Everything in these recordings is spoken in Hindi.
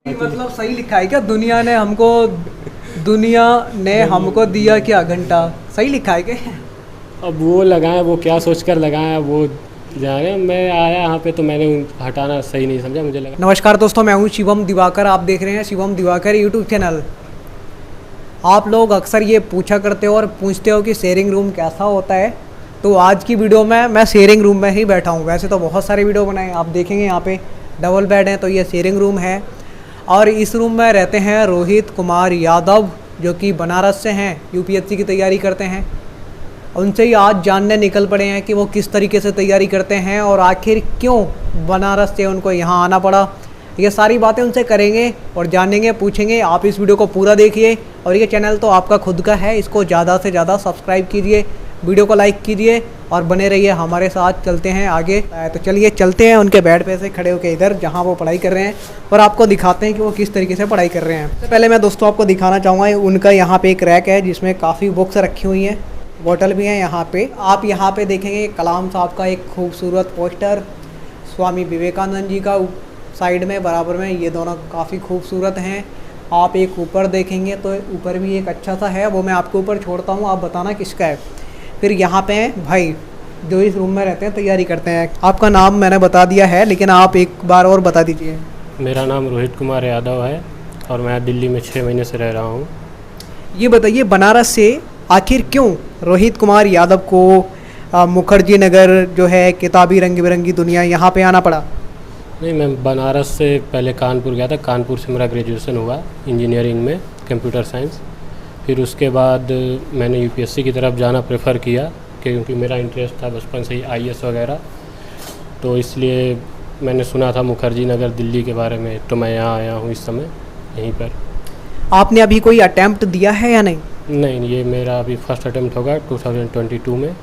मतलब सही लिखा है क्या? दुनिया ने हमको दिया क्या घंटा, सही लिखा है क्या? अब वो लगाएं, वो क्या सोचकर लगाएं, वो जाने। मैं आया यहाँ पे तो मैंने हटाना सही नहीं समझा, मुझे लगा। नमस्कार दोस्तों, मैं हूँ शिवम दिवाकर। आप देख रहे हैं शिवम दिवाकर यूट्यूब चैनल। आप लोग अक्सर ये पूछा करते हो और पूछते हो कि शेयरिंग रूम कैसा होता है, तो आज की वीडियो में मैं शेयरिंग रूम में ही बैठा हूँ। वैसे तो बहुत सारे वीडियो बनाए, आप देखेंगे यहाँ पे डबल बेड है, तो ये शेयरिंग रूम है। और इस रूम में रहते हैं रोहित कुमार यादव, जो कि बनारस से हैं, यूपीएससी की तैयारी करते हैं। उनसे ही आज जानने निकल पड़े हैं कि वो किस तरीके से तैयारी करते हैं और आखिर क्यों बनारस से उनको यहाँ आना पड़ा। ये सारी बातें उनसे करेंगे और जानेंगे, पूछेंगे। आप इस वीडियो को पूरा देखिए और ये चैनल तो आपका खुद का है, इसको ज़्यादा से ज़्यादा सब्सक्राइब कीजिए, वीडियो को लाइक कीजिए और बने रहिए हमारे साथ। चलते हैं आगे। तो चलिए चलते हैं उनके बेड पे से खड़े होकर इधर जहाँ वो पढ़ाई कर रहे हैं और आपको दिखाते हैं कि वो किस तरीके से पढ़ाई कर रहे हैं। सबसे पहले मैं दोस्तों आपको दिखाना चाहूँगा, उनका यहाँ पे एक रैक है जिसमें काफ़ी बुक्स रखी हुई हैं, बोतल भी है यहाँ पे। आप यहाँ पे देखेंगे कलाम साहब का एक खूबसूरत पोस्टर, स्वामी विवेकानंद जी का साइड में बराबर में, ये दोनों काफ़ी खूबसूरत हैं। आप एक ऊपर देखेंगे तो ऊपर भी एक अच्छा सा है, वो मैं आपके ऊपर छोड़ता हूँ, आप बताना किसका है। फिर यहाँ पे भाई जो इस रूम में रहते हैं, तैयारी करते हैं। आपका नाम मैंने बता दिया है, लेकिन आप एक बार और बता दीजिए। मेरा नाम रोहित कुमार यादव है और मैं दिल्ली में 6 महीने से रह रहा हूँ। ये बताइए, बनारस से आखिर क्यों रोहित कुमार यादव को मुखर्जी नगर जो है, किताबी रंग बिरंगी दुनिया, यहाँ पे आना पड़ा? नहीं, मैं बनारस से पहले कानपुर गया था। कानपुर से मेरा ग्रेजुएशन हुआ इंजीनियरिंग में, कंप्यूटर साइंस। फिर उसके बाद मैंने यूपीएससी की तरफ जाना प्रेफर किया क्योंकि मेरा इंटरेस्ट था बचपन से ही आईएएस वगैरह, तो इसलिए मैंने सुना था मुखर्जी नगर दिल्ली के बारे में, तो मैं यहाँ आया हूँ इस समय यहीं पर। आपने अभी कोई अटैम्प्ट दिया है या नहीं? नहीं, ये मेरा अभी फर्स्ट अटेम्प्ट होगा 2022 में।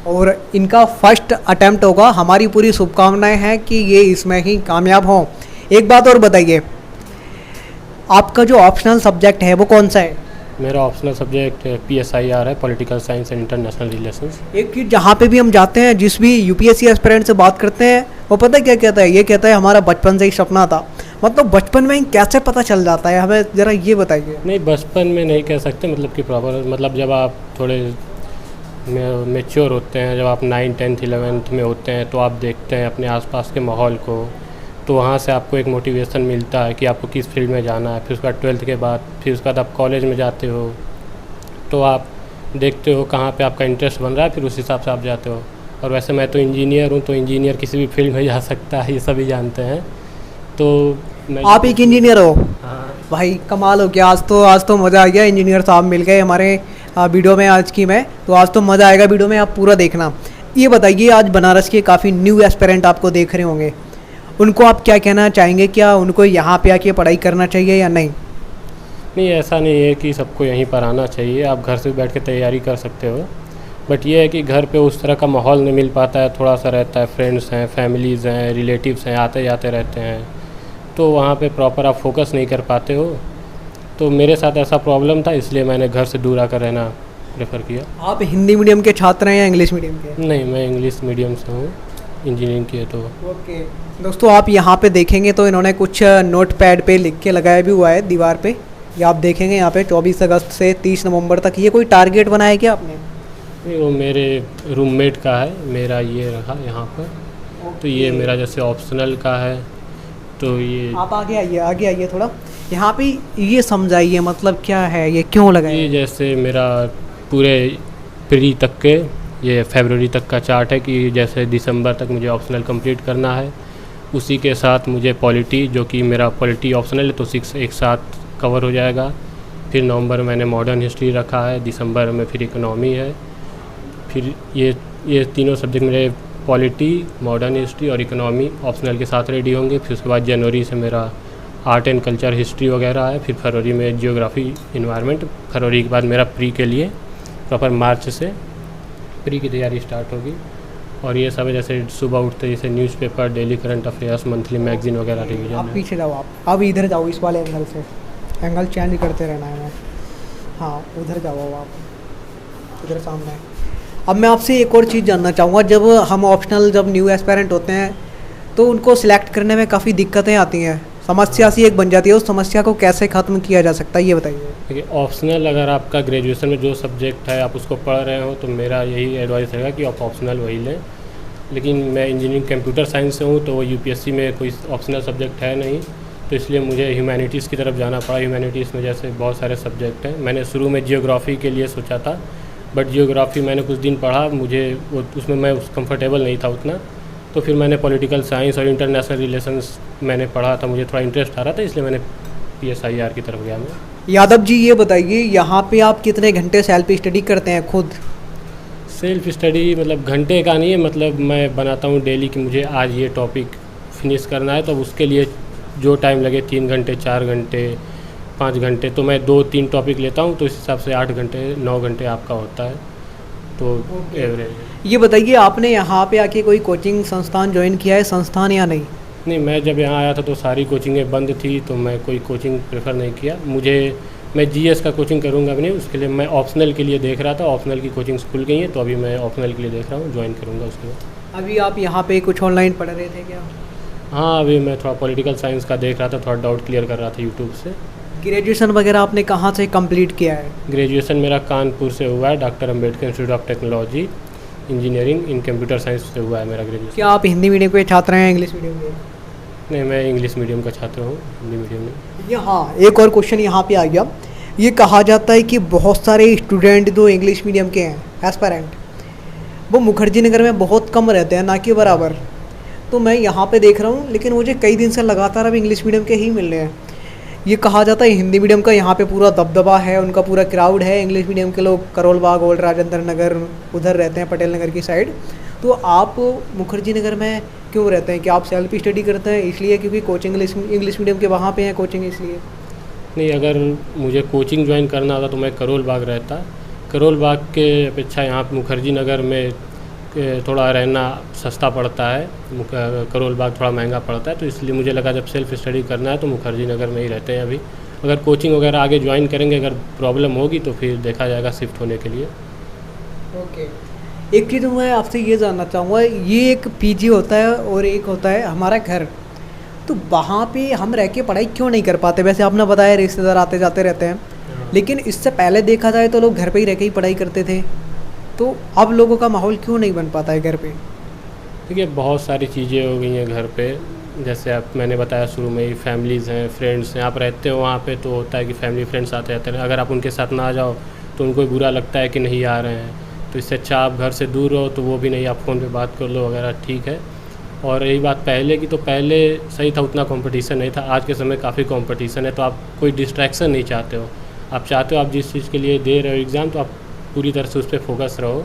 और इनका फर्स्ट अटेम्प्ट होगा। हमारी पूरी शुभकामनाएं हैं कि ये इसमें ही कामयाब हों। एक बात और बताइए, आपका जो ऑप्शनल सब्जेक्ट है वो कौन सा है? मेरा ऑप्शनल सब्जेक्ट PSIR है, political science and international relations. एक चीज़ जहाँ पे भी हम जाते हैं, जिस भी यूपीएससी एस्पिरेंट से बात करते हैं, वो पता है क्या कहता है? ये कहता है हमारा बचपन से ही सपना था। मतलब बचपन में ही कैसे पता चल जाता है, हमें ज़रा ये बताइए। नहीं, बचपन में नहीं कह सकते, मतलब कि प्रॉपर, मतलब जब आप थोड़े मेच्योर होते हैं, जब आप 9, 10, 11th में होते हैं, तो आप देखते हैं अपने आसपास के माहौल को, तो वहाँ से आपको एक मोटिवेशन मिलता है कि आपको किस फील्ड में जाना है। फिर उसके बाद 12th के बाद, फिर उसके बाद आप कॉलेज में जाते हो, तो आप देखते हो कहाँ पे आपका इंटरेस्ट बन रहा है, फिर उस हिसाब से आप जाते हो। और वैसे मैं तो इंजीनियर हूँ, तो इंजीनियर किसी भी फील्ड में जा सकता है, ये सभी जानते हैं। तो आप एक इंजीनियर हो? हाँ। भाई कमाल हो गया। आज तो मज़ा आ गया, इंजीनियर साहब मिल गए हमारे वीडियो में आज की में, तो आज तो मज़ा आएगा वीडियो में, आप पूरा देखना। ये बताइए, आज बनारस के काफ़ी न्यू एस्पिरेंट आपको देख रहे होंगे, उनको आप क्या कहना चाहेंगे? क्या उनको यहाँ पे आके पढ़ाई करना चाहिए या नहीं? नहीं, ऐसा नहीं है कि सबको यहीं पर आना चाहिए, आप घर से बैठ के तैयारी कर सकते हो। बट ये है कि घर पे उस तरह का माहौल नहीं मिल पाता है, थोड़ा सा रहता है, फ्रेंड्स हैं, फैमिलीज़ हैं, रिलेटिव्स हैं, आते जाते रहते हैं, तो वहाँ पे प्रॉपर आप फोकस नहीं कर पाते हो। तो मेरे साथ ऐसा प्रॉब्लम था, इसलिए मैंने घर से दूर आकर रहना प्रेफर किया। आप हिंदी मीडियम के छात्र हैं या इंग्लिश मीडियम के? नहीं, मैं इंग्लिश मीडियम से हूँ, इंजीनियरिंग की है तो। ओके दोस्तों, आप यहाँ पे देखेंगे तो इन्होंने कुछ नोट पैड पे लिख के लगाया भी हुआ है दीवार पे। ये आप देखेंगे यहाँ पे 24 अगस्त से 30 नवंबर तक। ये कोई टारगेट बनाया है क्या आपने? नहीं, वो मेरे रूममेट का है, मेरा ये रहा यहाँ पर। तो ये मेरा जैसे ऑप्शनल का है, तो ये आप आगे आइए थोड़ा। यहाँ पे ये समझाइए, मतलब क्या है ये, क्यों लगाया? ये जैसे मेरा पूरे प्री तक के, ये फरवरी तक का चार्ट है कि जैसे दिसंबर तक मुझे ऑप्शनल कंप्लीट करना है, उसी के साथ मुझे पॉलिटी, जो कि मेरा पॉलिटी ऑप्शनल है, तो 6 एक साथ कवर हो जाएगा। फिर नवंबर में मैंने मॉडर्न हिस्ट्री रखा है, दिसंबर में फिर इकोनॉमी है। फिर ये तीनों सब्जेक्ट मेरे पॉलिटी, मॉडर्न हिस्ट्री और इकोनॉमी ऑप्शनल के साथ रेडी होंगे। फिर उसके बाद जनवरी से मेरा आर्ट एंड कल्चर हिस्ट्री वगैरह है। फिर फरवरी में जियोग्राफी इन्वायरमेंट। फरवरी के बाद मेरा प्री के लिए प्रॉपर मार्च से प्री की तैयारी स्टार्ट होगी। और ये सब जैसे सुबह उठते जैसे newspaper, daily current affairs, monthly magazine वगैरह रिवीजन। आप पीछे जाओ, आप इधर जाओ, इस वाले एंगल से, एंगल चेंज करते रहना है। हाँ, उधर जाओ आप, इधर सामने। अब मैं आपसे एक और चीज़ जानना चाहूँगा, जब हम ऑप्शनल, जब न्यू एस्पायरेंट होते हैं तो उनको सिलेक्ट करने में काफ़ी दिक्कतें आती हैं। समस्या सी एक बन जाती है, उस समस्या को कैसे ख़त्म किया जा सकता है ये बताइए। देखिए, ऑप्शनल अगर आपका ग्रेजुएशन में जो सब्जेक्ट है आप उसको पढ़ रहे हो तो मेरा यही एडवाइस रहेगा कि आप ऑप्शनल वही लें। लेकिन मैं इंजीनियरिंग कंप्यूटर साइंस से हूँ तो वो यूपीएससी में कोई ऑप्शनल सब्जेक्ट है नहीं, तो इसलिए मुझे ह्यूमैनिटीज़ की तरफ जाना पड़ा। ह्यूमैनिटीज़ में जैसे बहुत सारे सब्जेक्ट हैं। मैंने शुरू में जियोग्राफी के लिए सोचा था, बट जियोग्राफी मैंने कुछ दिन पढ़ा, मुझे वो उसमें मैं कंफर्टेबल नहीं था उतना, तो फिर मैंने पॉलिटिकल साइंस और इंटरनेशनल रिलेशंस मैंने पढ़ा था, मुझे थोड़ा इंटरेस्ट आ रहा था, इसलिए मैंने PSIR की तरफ गया मैं। यादव जी ये बताइए, यहाँ पे आप कितने घंटे सेल्फ स्टडी करते हैं खुद? सेल्फ स्टडी मतलब घंटे का नहीं है, मतलब मैं बनाता हूँ डेली कि मुझे आज ये टॉपिक फिनिश करना है, तो उसके लिए जो टाइम लगे 3 घंटे 4 घंटे 5 घंटे, तो मैं 2-3 टॉपिक लेता हूँ, तो इस हिसाब से 8 घंटे 9 घंटे आपका होता है, तो एवरेज। ये बताइए, आपने यहाँ पे आके कोई कोचिंग संस्थान ज्वाइन किया है, संस्थान या नहीं? नहीं, मैं जब यहाँ आया था तो सारी कोचिंगें बंद थी, तो मैं कोई कोचिंग प्रेफर नहीं किया। मैं GS का कोचिंग करूँगा भी नहीं, उसके लिए मैं ऑप्शनल के लिए देख रहा था, ऑप्शनल की कोचिंग्स खुल गई हैं, तो अभी मैं ऑप्शनल के लिए देख रहा हूँ, ज्वाइन करूँगा उसके बाद। अभी आप यहाँ पे कुछ ऑनलाइन पढ़ रहे थे क्या? हाँ, अभी मैं थोड़ा पॉलिटिकल साइंस का देख रहा था, थोड़ा डाउट क्लियर कर रहा था यूट्यूब से। ग्रेजुएशन वगैरह आपने कहाँ से कंप्लीट किया है? ग्रेजुएशन मेरा कानपुर से हुआ है, doctor Ambedkar institute of technology, engineering in computer science से हुआ है मेरा ग्रेजुएशन। क्या आप हिंदी मीडियम के छात्र हैं, इंग्लिश मीडियम के? नहीं, मैं इंग्लिश मीडियम का छात्र हूँ, हिंदी मीडियम में। ये हाँ, एक और क्वेश्चन यहाँ पे आ गया। ये कहा जाता है कि बहुत सारे स्टूडेंट जो इंग्लिश मीडियम के हैं एस्पायरेंट, वो मुखर्जी नगर में बहुत कम रहते हैं, ना कि बराबर। तो मैं यहाँ पे देख रहा हूँ, लेकिन मुझे कई दिन से लगातार अब इंग्लिश मीडियम के ही मिल रहे हैं। ये कहा जाता है हिंदी मीडियम का यहाँ पे पूरा दबदबा है, उनका पूरा क्राउड है, इंग्लिश मीडियम के लोग करोल बाग ओल्ड राजेंद्र नगर उधर रहते हैं, पटेल नगर की साइड। तो आप मुखर्जी नगर में क्यों रहते हैं? कि आप सेल्फ स्टडी करते हैं इसलिए, क्योंकि कोचिंग इंग्लिश मीडियम के वहाँ पे हैं कोचिंग, इसलिए? नहीं, अगर मुझे कोचिंग ज्वाइन करना होता तो मैं करोल बाग रहता। करोल बाग के अपेक्षा यहाँ मुखर्जी नगर में थोड़ा रहना सस्ता पड़ता है, करोल बाग थोड़ा महंगा पड़ता है, तो इसलिए मुझे लगा जब सेल्फ स्टडी करना है तो मुखर्जी नगर में ही रहते हैं अभी। अगर कोचिंग वगैरह आगे ज्वाइन करेंगे, अगर प्रॉब्लम होगी तो फिर देखा जाएगा शिफ्ट होने के लिए। ओके, एक चीज़ मैं आपसे ये जानना चाहूँगा, ये एक PG होता है और एक होता है हमारा घर, तो वहाँ पे हम रह के पढ़ाई क्यों नहीं कर पाते? वैसे आपने बताया रिश्तेदार आते जाते रहते हैं, लेकिन इससे पहले देखा जाए तो लोग घर पे ही रह के ही पढ़ाई करते थे, तो अब लोगों का माहौल क्यों नहीं बन पाता है घर पे? देखिए, बहुत सारी चीज़ें हो गई हैं घर पे, जैसे आप मैंने बताया शुरू में ही, फैमिलीज़ हैं, फ्रेंड्स हैं, आप रहते हो वहाँ पे तो होता है कि फैमिली फ्रेंड्स आते रहते हैं, अगर आप उनके साथ ना जाओ तो उनको भी बुरा लगता है कि नहीं आ रहे हैं, तो इससे अच्छा आप घर से दूर रहो, तो वो भी नहीं, आप फ़ोन पे बात कर लो वगैरह, ठीक है। और रही बात पहले की, तो पहले सही था, उतना कंपटीशन नहीं था, आज के समय काफ़ी कंपटीशन है, तो आप कोई डिस्ट्रैक्शन नहीं चाहते हो, आप चाहते हो आप जिस चीज़ के लिए दे रहे हो एग्ज़ाम, तो आप पूरी तरह से उस पर फोकस रहो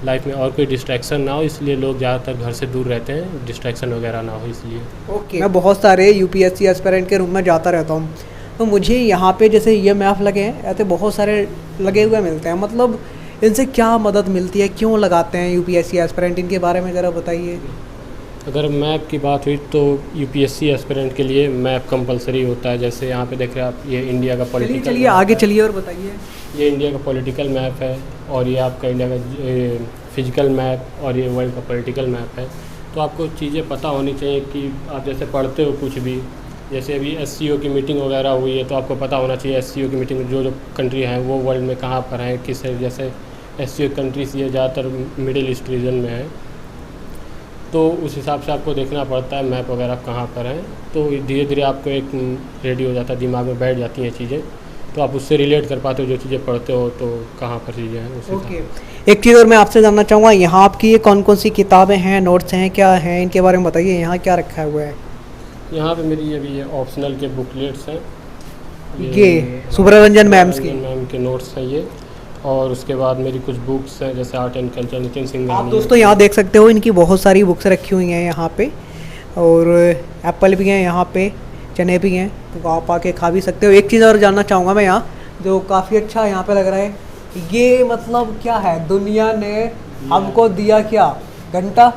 लाइफ में, और कोई डिस्ट्रैक्शन ना हो, इसलिए लोग ज़्यादातर घर से दूर रहते हैं, डिस्ट्रैक्शन वगैरह ना हो इसलिए। ओके, मैं बहुत सारे UPSC एस्पिरेंट के रूम में जाता रहता हूँ, तो मुझे यहाँ पे जैसे ये मैप लगे हैं, ऐसे बहुत सारे लगे हुए मिलते हैं, मतलब इनसे क्या मदद मिलती है, क्यों लगाते हैं UPSC एस्पिरेंट, इनके बारे में ज़रा बताइए। अगर मैप की बात हुई तो UPSC एस्पिरेंट के लिए मैप कंपलसरी होता है। जैसे यहाँ पे देख रहे हैं आप, ये इंडिया का पॉलिटिकल, चलिए आगे चलिए और बताइए। ये इंडिया का पॉलिटिकल मैप है, और ये आपका इंडिया का फिजिकल मैप, और ये वर्ल्ड का पॉलिटिकल मैप है। तो आपको चीज़ें पता होनी चाहिए कि आप जैसे पढ़ते हो कुछ भी, जैसे अभी SCO की मीटिंग वगैरह हुई है, तो आपको पता होना चाहिए SCO की मीटिंग में जो कंट्री हैं वो वर्ल्ड में कहाँ पर हैं, किस, जैसे SCO कंट्रीज ये ज़्यादातर मिडिल ईस्ट रीजन में है, तो उस हिसाब से आपको देखना पड़ता है मैप वगैरह कहाँ पर हैं, तो धीरे धीरे आपको एक रेडी हो जाता है, दिमाग में बैठ जाती हैं चीज़ें, तो आप उससे रिलेट कर पाते हो, जो चीज़ें पढ़ते हो तो कहाँ पर चीज़ें हैं उस ओके, एक चीज़ और मैं आपसे जानना चाहूँगा, यहाँ आपकी ये कौन कौन सी किताबें हैं, नोट्स हैं, क्या हैं, इनके बारे में बताइए, यहाँ क्या रखा हुआ है? यहाँ पे मेरी अभी ये ऑप्शनल के बुकलेट्स हैं, ये सुब्रमण्यन मैम के नोट्स हैं ये, और उसके बाद मेरी कुछ बुक्स हैं, जैसे art and culture, Nitin Singh. आप दोस्तों यहाँ देख सकते हो, इनकी बहुत सारी बुक्स रखी हुई हैं यहाँ पे, और एप्पल भी हैं यहाँ पे, चने भी हैं, तो आप आके खा भी सकते हो। एक चीज़ और जानना चाहूँगा मैं यहाँ, जो काफ़ी अच्छा यहाँ पे लग रहा है, ये मतलब क्या है? दुनिया ने हमको दिया क्या? घंटा?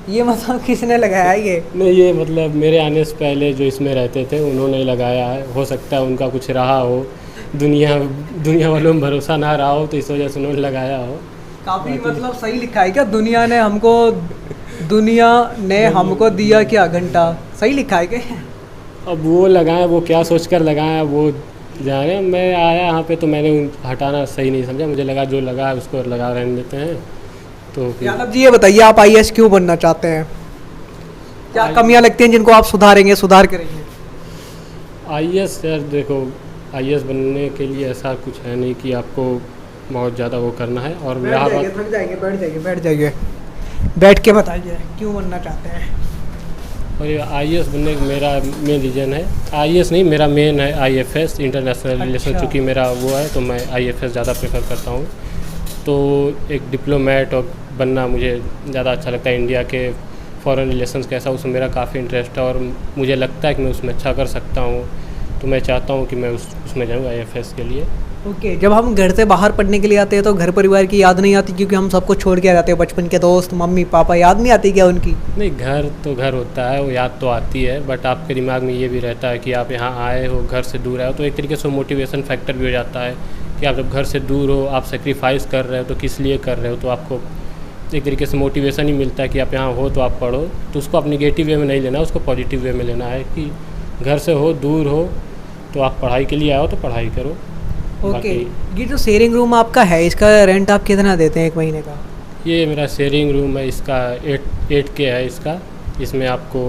ये मतलब किसने लगाया है ये? नहीं, ये मतलब मेरे आने से पहले जो इसमें रहते थे उन्होंने लगाया है, हो सकता है उनका कुछ रहा हो, दुनिया वालों में भरोसा ना रहा हो, तो इस वजह से उन्होंने लगाया हो। काफ़ी मतलब सही लिखा है क्या? दुनिया ने हमको दिया क्या? घंटा? सही लिखा है क्या? अब वो लगाएं, वो क्या सोचकर लगाएं, वो जाने। मैं आया यहाँ पे तो मैंने हटाना सही नहीं समझा, मुझे लगा जो लगा है उसको लगा रहने देते हैं। तो फिर यादव जी ये बताइए, आप आईएएस क्यों बनना चाहते हैं? क्या आई- कमियां लगती हैं जिनको आप सुधारेंगे, सुधार करेंगे? आईएएस यार देखो, आईएएस बनने के लिए ऐसा कुछ है नहीं कि आपको बहुत ज़्यादा वो करना है। और बैठ रहा जाइए, बात, थक जाएंगे, बैठ जाइए, बैठ जाइए, बैठ के बताइए क्यों बनना चाहते हैं? और ये आईएएस बनने का मेरा मेन रीज़न है, आईएएस नहीं, मेरा मेन है आईएफएस, इंटरनेशनल रिलेशन। अच्छा। चूँकि मेरा वो है तो मैं आईएफएस ज़्यादा प्रेफर करता हूँ। तो एक डिप्लोमेट और बनना मुझे ज़्यादा अच्छा लगता है। इंडिया के फॉरेन रिलेशंस कैसा, उसमें मेरा काफ़ी इंटरेस्ट है और मुझे लगता है कि मैं उसमें अच्छा कर सकता हूँ। तो मैं चाहता हूँ कि मैं उसमें जाऊँ आईएफएस के लिए। ओके, जब हम घर से बाहर पढ़ने के लिए आते हैं तो घर परिवार की याद नहीं आती? क्योंकि हम सबको छोड़ के आ जाते हैं, बचपन के दोस्त, मम्मी पापा, याद नहीं आती क्या उनकी? नहीं, घर तो घर होता है, वो याद तो आती है, बट आपके दिमाग में ये भी रहता है कि आप यहाँ आए हो, घर से दूर आए हो, तो एक तरीके से मोटिवेशन फैक्टर भी हो जाता है कि आप जब घर से दूर हो, आप सेक्रीफाइस कर रहे हो तो किस लिए कर रहे हो, तो आपको एक तरीके से मोटिवेशन ही मिलता है कि आप यहाँ हो तो आप पढ़ो। तो उसको आप निगेटिव वे में नहीं लेना, उसको पॉजिटिव वे में लेना है कि घर से हो, दूर हो, तो आप पढ़ाई के लिए आओ तो पढ़ाई करो। ओके, ये जो शेयरिंग रूम आपका है, इसका रेंट आप कितना देते हैं एक महीने का? ये मेरा शेयरिंग रूम है, इसका 8K है इसका। इसमें आपको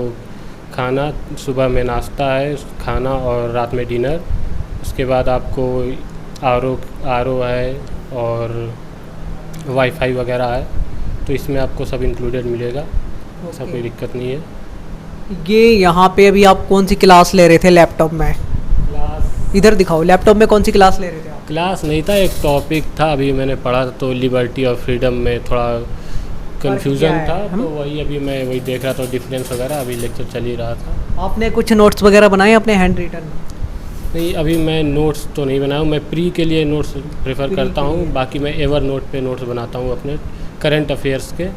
खाना, सुबह में नाश्ता है, खाना और रात में डिनर। उसके बाद आपको आर ओ है और वाईफाई वगैरह है, तो इसमें आपको सब इंक्लूडेड मिलेगा, ऐसा कोई दिक्कत नहीं है। ये यहाँ पे अभी आप कौन सी क्लास ले रहे थे लैपटॉप में? क्लास इधर दिखाओ, लैपटॉप में कौन सी क्लास ले रहे थे आप? क्लास नहीं था, एक टॉपिक था, अभी मैंने पढ़ा तो लिबर्टी और फ्रीडम में थोड़ा क्या कन्फ्यूज़न है? था, तो वही अभी मैं वही देख रहा था, डिफरेंस वगैरह, अभी लेक्चर चल ही रहा था। आपने कुछ नोट्स वगैरह बनाए अपने हैंड रिटन? नहीं, अभी मैं नोट्स तो नहीं बनाया हूँ, मैं प्री के लिए नोट्स प्रेफर प्री करता के हूँ, लिए। बाकी मैं एवर नोट पे नोट्स बनाता हूँ अपने करंट अफेयर्स के।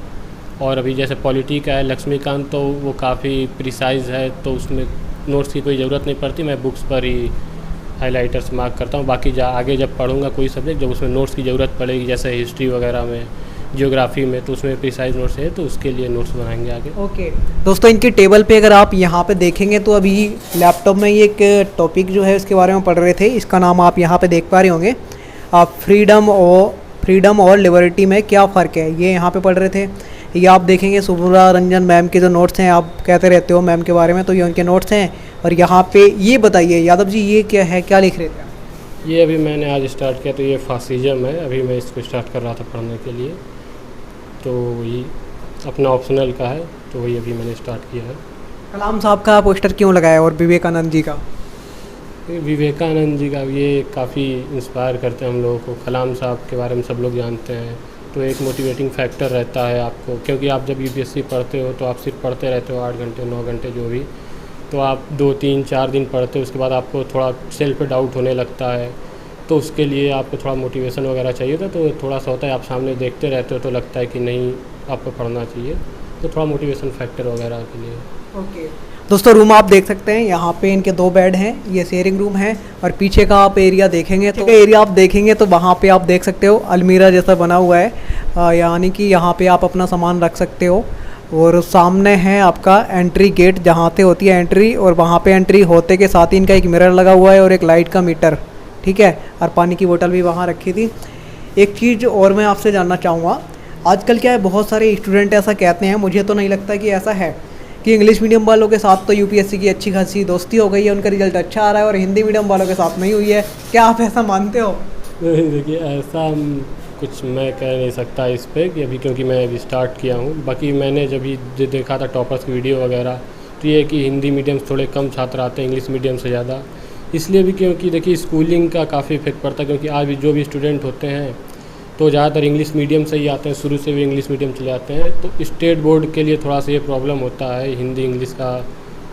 और अभी जैसे पॉलिटी का है लक्ष्मीकांत, तो वो काफ़ी प्रिसाइज है, तो उसमें नोट्स की कोई ज़रूरत नहीं पड़ती, मैं बुक्स पर ही हाइलाइटर्स मार्क करता हूँ। बाकी आगे जब पढ़ूंगा कोई सब्जेक्ट जब उसमें नोट्स की ज़रूरत पड़ेगी, जैसे हिस्ट्री वगैरह में, ज्योग्राफी में, तो उसमें प्रिसाइज नोट्स है, तो उसके लिए नोट्स बनाएंगे आगे। ओके दोस्तों, इनकी टेबल पे अगर आप यहाँ पे देखेंगे तो अभी लैपटॉप में ये एक टॉपिक जो है उसके बारे में पढ़ रहे थे, इसका नाम आप यहाँ पे देख पा रहे होंगे। आप फ्रीडम और लिबर्टी में क्या फ़र्क है, ये यहाँ पे पढ़ रहे थे। ये आप देखेंगे सुब्रा रंजन मैम के जो नोट्स हैं, आप कहते रहते हो मैम के बारे में, तो ये उनके नोट्स हैं। और यहाँ पे ये बताइए यादव जी, ये क्या है, क्या लिख रहे थे आप? ये अभी मैंने आज स्टार्ट किया, तो ये फासिज्म है, अभी मैं इसको स्टार्ट कर रहा था पढ़ने के लिए, तो वही अपना ऑप्शनल का है, तो वही अभी मैंने स्टार्ट किया है। कलाम साहब का पोस्टर क्यों लगाया और विवेकानंद जी का? विवेकानंद जी का ये काफ़ी इंस्पायर करते हैं हम लोगों को, कलाम साहब के बारे में सब लोग जानते हैं, तो एक मोटिवेटिंग फैक्टर रहता है आपको, क्योंकि आप जब यूपीएससी पढ़ते हो तो आप सिर्फ पढ़ते रहते हो 8 घंटे 9 घंटे जो भी, तो आप 2 3 4 दिन पढ़ते हो, उसके बाद आपको थोड़ा सेल्फ डाउट होने लगता है, तो उसके लिए आपको थोड़ा मोटिवेशन वगैरह चाहिए था, तो थोड़ा सा होता है, आप सामने देखते रहते हो तो लगता है कि नहीं आपको पढ़ना चाहिए, तो थोड़ा मोटिवेशन फैक्टर वगैरह के लिए। ओके दोस्तों, रूम आप देख सकते हैं, यहाँ पे इनके 2 बेड हैं, ये शेयरिंग रूम है। और पीछे का आप एरिया देखेंगे तो वहाँ पे आप देख सकते हो अलमीरा जैसा बना हुआ है, यानी कि यहाँ पे आप अपना सामान रख सकते हो। और सामने है आपका एंट्री गेट, जहाँ से होती है एंट्री, और वहाँ पे एंट्री होते के साथ ही इनका एक मिरर लगा हुआ है और एक लाइट का मीटर, ठीक है। और पानी की बोतल भी वहाँ रखी थी। एक चीज़ और मैं आपसे जानना चाहूँगा, आजकल क्या है, बहुत सारे स्टूडेंट ऐसा कहते हैं, मुझे तो नहीं लगता कि ऐसा है, कि इंग्लिश मीडियम वालों के साथ तो यूपीएससी की अच्छी खासी दोस्ती हो गई है, उनका रिजल्ट अच्छा आ रहा है, और हिंदी मीडियम वालों के साथ नहीं हुई है। क्या आप ऐसा मानते हो? देखिए, ऐसा कुछ मैं कह नहीं सकता इस पर कि अभी, क्योंकि मैं अभी स्टार्ट किया हूँ। बाकी मैंने जब भी देखा था टॉपर्स की वीडियो वगैरह, तो ये कि हिंदी मीडियम से थोड़े कम छात्र आते हैं इंग्लिश मीडियम से ज़्यादा, इसलिए भी क्योंकि देखिए स्कूलिंग का काफ़ी इफेक्ट पड़ता है, क्योंकि आज भी जो भी स्टूडेंट होते हैं तो ज़्यादातर इंग्लिश मीडियम से ही आते हैं, शुरू से भी इंग्लिश मीडियम चले आते हैं, तो स्टेट बोर्ड के लिए थोड़ा सा ये प्रॉब्लम होता है, हिंदी इंग्लिश का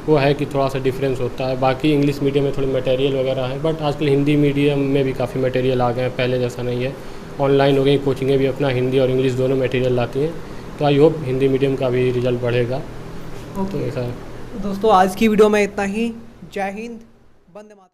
वो है कि थोड़ा सा डिफरेंस होता है। बाकी इंग्लिश मीडियम में थोड़ी मटेरियल वगैरह है, बट आजकल हिंदी मीडियम में भी काफ़ी मटेरियल आ गए हैं, पहले जैसा नहीं है, ऑनलाइन हो गई कोचिंगें भी, अपना हिंदी और इंग्लिश दोनों मटेरियल लाती हैं, तो आई होप हिंदी मीडियम का भी रिजल्ट बढ़ेगा। तो ऐसा है। दोस्तों, आज की वीडियो में इतना ही। जय हिंद, वंदे मातरम।